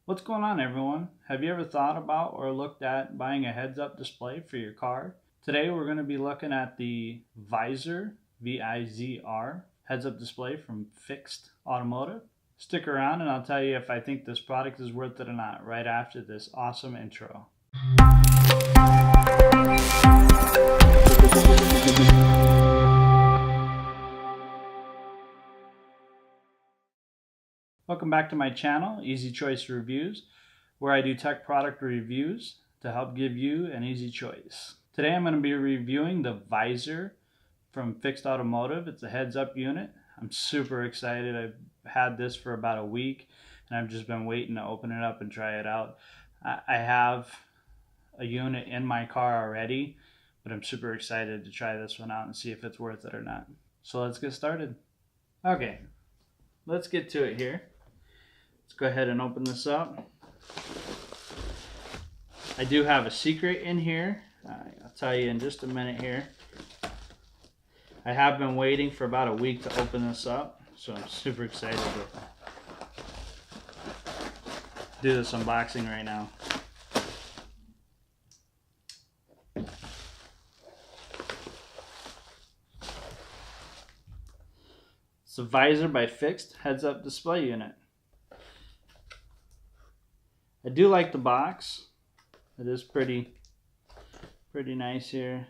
What's going on, everyone? Have you ever thought about or looked at buying a heads-up display for your car? Today we're going to be looking at the VIZR, VIZR, heads-up display from Fixed Automotive. Stick around and I'll tell you if I think this product is worth it or not right after this awesome intro. Welcome back to my channel, Easy Choice Reviews, where I do tech product reviews to help give you an easy choice. Today I'm going to be reviewing the VIZR from Fixed Automotive. It's a heads-up unit. I'm super excited. I've had this for about a week and I've just been waiting to open it up and try it out. I have a unit in my car already, but I'm super excited to try this one out and see if it's worth it or not. So let's get started. Okay, let's get to it here. Let's go ahead and open this up. I do have a secret in here. I'll tell you in just a minute here. I have been waiting for about a week to open this up, so I'm super excited to do this unboxing right now. It's a VIZR by Fixed heads-up display unit. I do like the box. It is pretty nice here.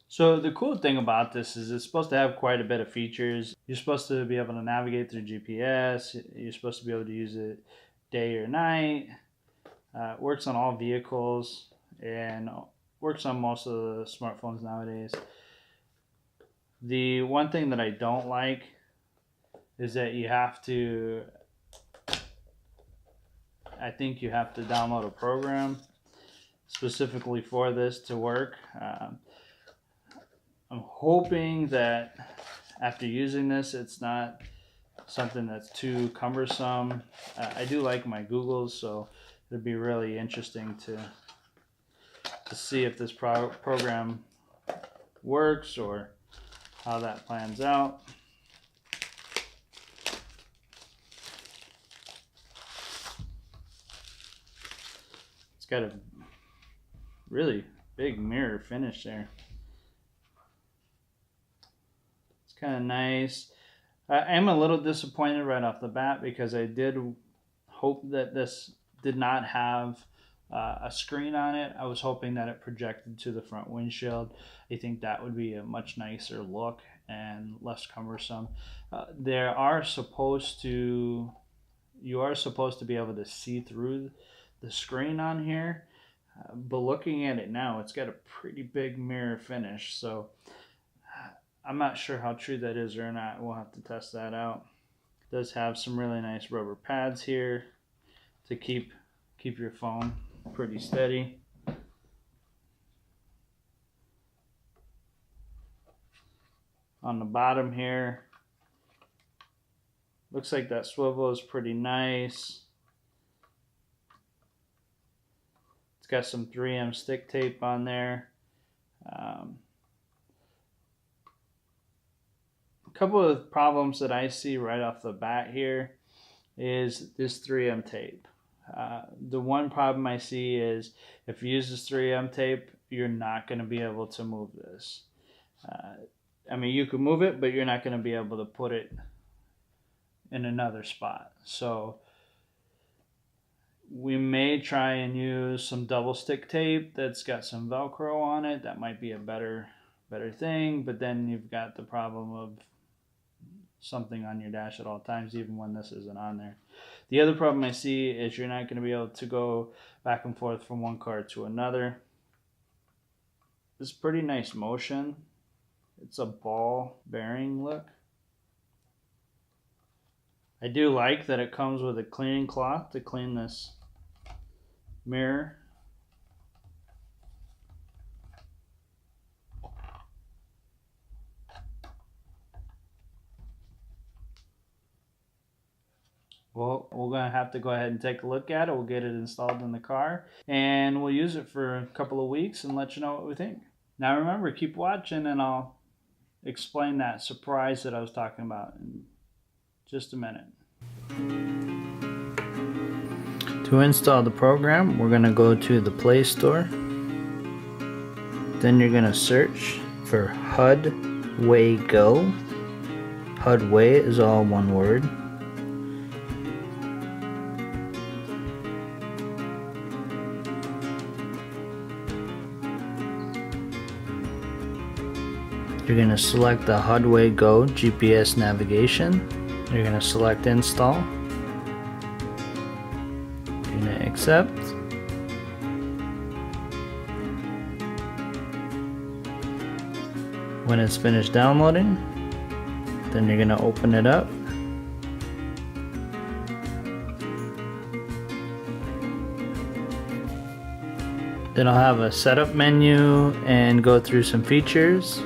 So the cool thing about this is it's supposed to have quite a bit of features. You're supposed to be able to navigate through GPS. You're supposed to be able to use it day or night. It works on all vehicles and works on most of the smartphones nowadays. The one thing that I don't like is that I think you have to download a program specifically for this to work. I'm hoping that after using this, it's not something that's too cumbersome. I do like my Googles, so it'd be really interesting to see if this program works or how that plans out. It's got a really big mirror finish there. Kind of nice. I am a little disappointed right off the bat because I did hope that this did not have a screen on it. I was hoping that it projected to the front windshield. I think that would be a much nicer look and less cumbersome. You are supposed to be able to see through the screen on here, but looking at it now, it's got a pretty big mirror finish, so I'm not sure how true that is or not. We'll have to test that out. It does have some really nice rubber pads here to keep your phone pretty steady. On the bottom here, looks like that swivel is pretty nice. It's got some 3M stick tape on there. A couple of problems that I see right off the bat here is this 3M tape. The one problem I see is if you use this 3M tape, you're not going to be able to move this. I mean, you can move it, but you're not going to be able to put it in another spot. So we may try and use some double stick tape that's got some Velcro on it. That might be a better thing, but then you've got the problem of something on your dash at all times, even when this isn't on there. The other problem I see is you're not going to be able to go back and forth from one car to another. It's pretty nice motion. It's a ball bearing look. I do like that it comes with a cleaning cloth to clean this mirror. Well, we're going to have to go ahead and take a look at it. We'll get it installed in the car and we'll use it for a couple of weeks and let you know what we think. Now remember, keep watching and I'll explain that surprise that I was talking about in just a minute. To install the program, we're going to go to the Play Store. Then you're going to search for HUD-Way Go. HUD-Way is all one word. You're going to select the HUD-Way Go GPS navigation. You're going to select install. You're going to accept. When it's finished downloading, then you're going to open it up. It'll have a setup menu and go through some features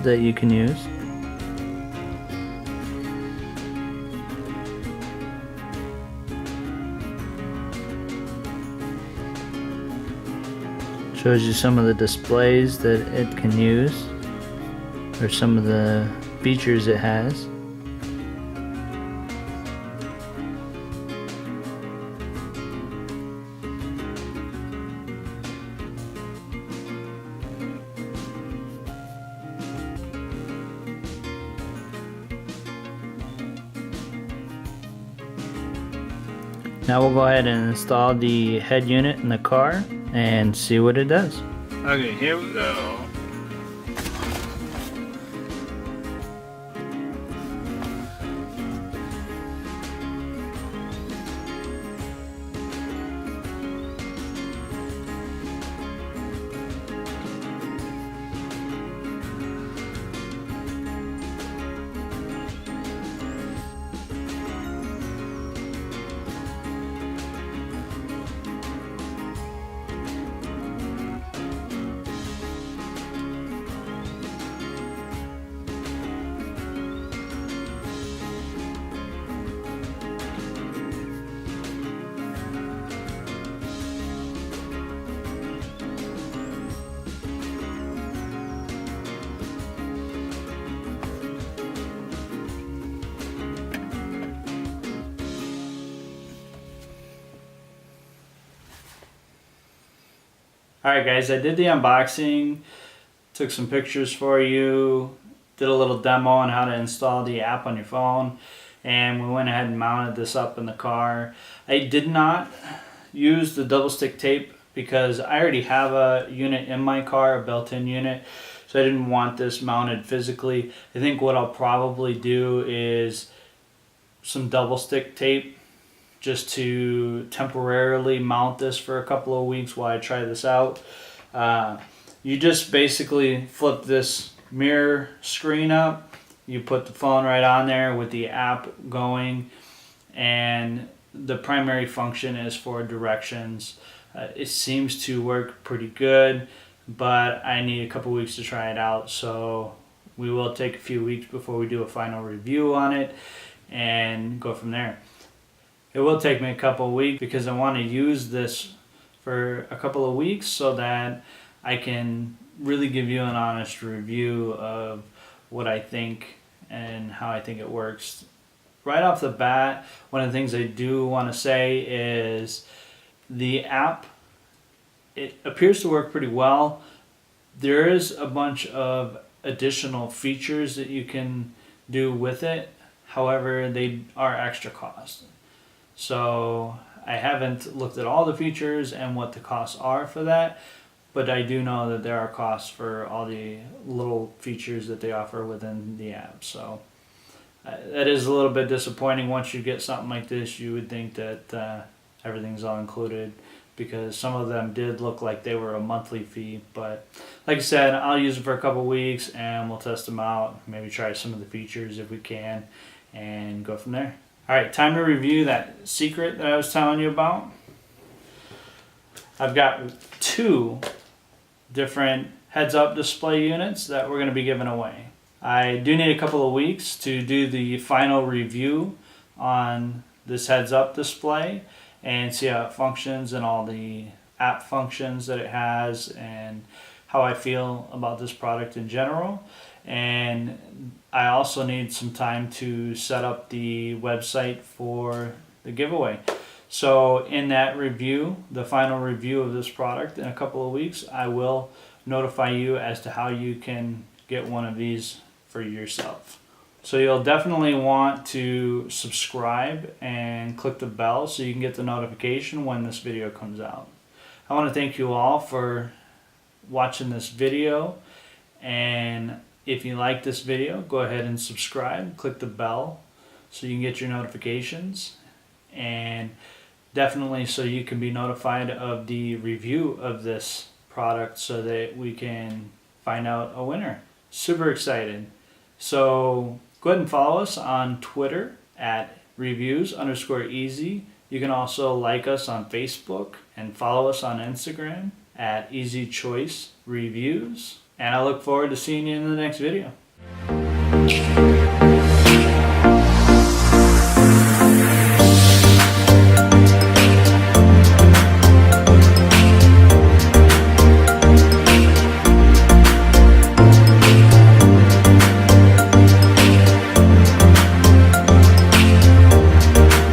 that you can use. Shows you some of the displays that it can use, or some of the features it has. Now we'll go ahead and install the head unit in the car and see what it does. Okay, here we go. Alright guys, I did the unboxing, took some pictures for you, did a little demo on how to install the app on your phone, and we went ahead and mounted this up in the car. I did not use the double stick tape because I already have a unit in my car, a built-in unit, so I didn't want this mounted physically. I think what I'll probably do is some double stick tape just to temporarily mount this for a couple of weeks while I try this out. You just basically flip this mirror screen up, you put the phone right on there with the app going, and the primary function is for directions. It seems to work pretty good, but I need a couple weeks to try it out, so we will take a few weeks before we do a final review on it and go from there. It will take me a couple of weeks because I want to use this for a couple of weeks so that I can really give you an honest review of what I think and how I think it works. Right off the bat, one of the things I do want to say is the app, it appears to work pretty well. There is a bunch of additional features that you can do with it. However, they are extra cost. So I haven't looked at all the features and what the costs are for that, but I do know that there are costs for all the little features that they offer within the app. So that is a little bit disappointing. Once you get something like this, you would think that everything's all included, because some of them did look like they were a monthly fee. But like I said, I'll use it for a couple weeks and we'll test them out, maybe try some of the features if we can, and go from there. Alright, time to review that secret that I was telling you about. I've got 2 different heads-up display units that we're going to be giving away. I do need a couple of weeks to do the final review on this heads-up display and see how it functions and all the app functions that it has and how I feel about this product in general. And I also need some time to set up the website for the giveaway. So in that review, the final review of this product in a couple of weeks, I will notify you as to how you can get one of these for yourself. So you'll definitely want to subscribe and click the bell so you can get the notification when this video comes out. I want to thank you all for watching this video, and if you like this video, go ahead and subscribe, click the bell so you can get your notifications, and definitely so you can be notified of the review of this product so that we can find out a winner. Super excited. So go ahead and follow us on Twitter at reviews_easy. You can also like us on Facebook and follow us on Instagram at Easy Choice Reviews. And I look forward to seeing you in the next video.